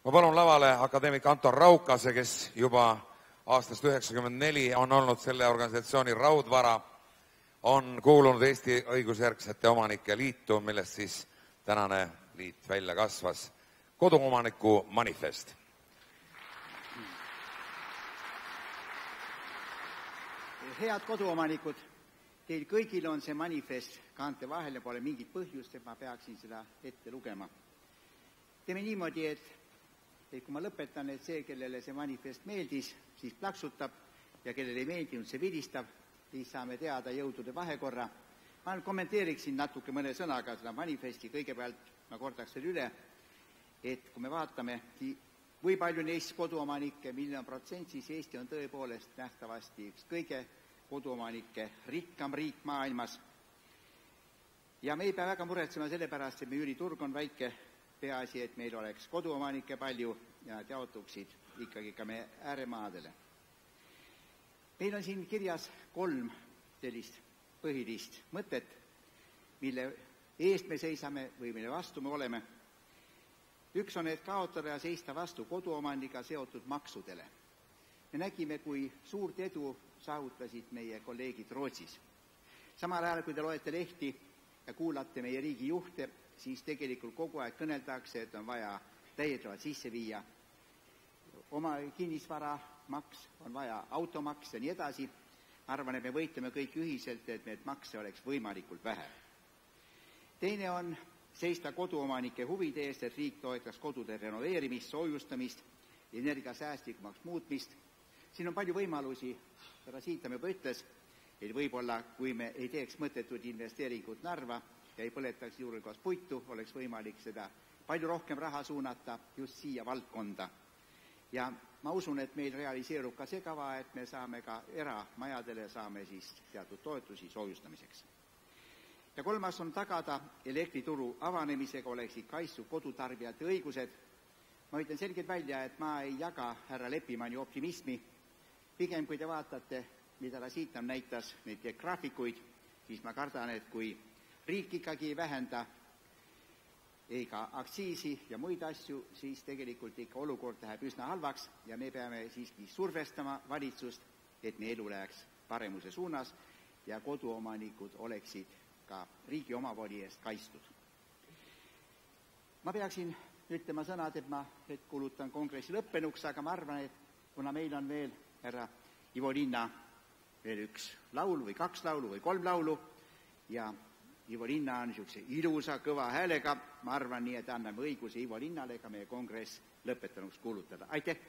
Ma palun lavale akadeemik Anton Raukase, kes juba aastast 1994 on olnud selle organisatsiooni raudvara, on kuulunud Eesti õigusjärgsete omanike liitu, millest siis tänane liit välja kasvas. Koduomaniku manifest. Head koduomanikud, teil kõigil on see manifest kaante vahel ja pole mingit põhjust, et ma peaksin seda ette lugema. Teeme niimoodi, et kui ma lõpetan, et see, kellele see manifest meeldis, siis plaksutab ja kellele ei meeldinud, see vilistab, siis saame teada jõudude vahekorra. Ma kommenteeriksin natuke mõne sõnaga seda manifesti. Kõigepealt ma kordaks selle üle, et kui me vaatame, kui palju neist koduomanikke, milline protsent, siis Eesti on tõepoolest nähtavasti üks kõige koduomanike rikkam riik maailmas. Ja me ei pea väga muretsema selle pärast, et meie üüriturg on väike, peaasi, et meil oleks koduomanikke palju ja jaotuksid ikkagi ka meie ääremaadele. Meil on siin kirjas 3 sellist põhilist mõtet, mille eest me seisame või mille vastu me oleme. Üks on, et kaotada ja seista vastu koduomaniga seotud maksudele. Me nägime, kui suurt edu saavutasid meie kolleegid Rootsis. Samal ajal, kui te loete lehti ja kuulate meie riigi juhte, siis tegelikult kogu aeg kõneldakse, et on vaja täiendavalt sisse viia oma kinnisvaramaks, on vaja automaks ja nii edasi. Arvan, et me võitleme kõik ühiselt, et need makse oleks võimalikult vähe. Teine on seista koduomanike huvide eest, et riik toetaks kodude renoveerimist, soojustamist, energiasäästlikumaks muutmist. Siin on palju võimalusi, härra Siitam juba ütles, et võib-olla kui me ei teeks mõttetud investeeringut Narva ja ei põletaks juurelkohas puitu, oleks võimalik seda palju rohkem raha suunata just siia valdkonda. Ja ma usun, et meil realiseerub ka see kava, et me saame ka eramajadele saame siis teatud toetusi soojustamiseks. Ja 3. on tagada elektrituru avanemisega oleksid kaitstud kodutarbijate õigused. Ma ütlen selgelt välja, et ma ei jaga härra Leppimanni optimismi. Pigem kui te vaatate, mida ta siit näitas, neid graafikuid, siis ma kardan, et kui riik ikkagi ei vähenda ega aktsiisi ja muid asju, siis tegelikult ikka olukord läheb üsna halvaks ja me peame siiski survestama valitsust, et meie elu läheks paremuse suunas ja koduomanikud oleksid ka riigi omavoli eest kaitstud. Ma peaksin ütlema sõnad, et ma kuulutan kongressi lõppenuks, aga ma arvan, et kuna meil on veel härra Ivo Linna veel üks laul või 2 laulu või 3 laulu ja Ivo Linna on niisuguse ilusa, kõva häälega, ma arvan nii, et anname õiguse Ivo Linnale ka meie kongress lõpetanuks kuulutada. Aitäh!